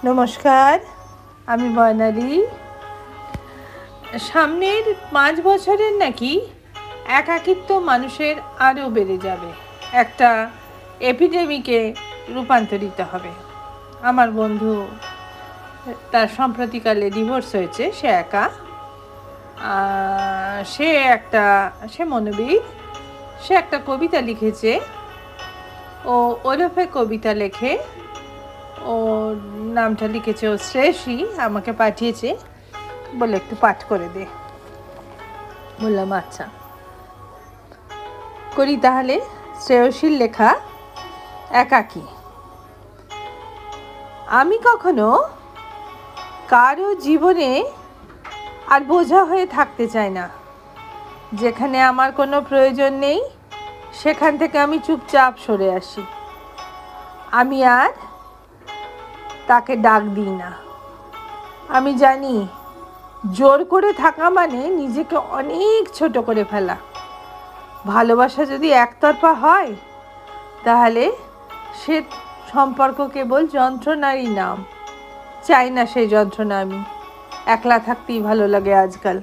নমস্কার, আমি বর্ণালী। সামনের 5 বছরের নাকি একাকিত্ব মানুষের আরও বেড়ে যাবে, একটা এপিডেমিকে রূপান্তরিত হবে। আমার বন্ধু, তার সম্প্রতিকালে ডিভোর্স হয়েছে, সে একা, সে মনোবিদ, সে একটা কবিতা লিখেছে। ও ওরফে কবিতা লেখে, ও নামটা লিখেছে ও শ্রেয়সী, আমাকে পাঠিয়েছে, বলে একটু পাঠ করে দে। বললাম আচ্ছা, করি তাহলে। শ্রেয়সীর লেখা একাকী। আমি কখনো কারো জীবনে আর বোঝা হয়ে থাকতে চাই না। যেখানে আমার কোনো প্রয়োজন নেই সেখান থেকে আমি চুপচাপ সরে আসি। আমি আর তাকে ডাক দিই না। আমি জানি জোর করে থাকা মানে নিজেকে অনেক ছোট করে ফেলা। ভালোবাসা যদি একতরফা হয় তাহলে সে সম্পর্ক কেবল যন্ত্রণারই নাম। চাই না সেই যন্ত্রণা। আমি একলা থাকতেই ভালো লাগে আজকাল।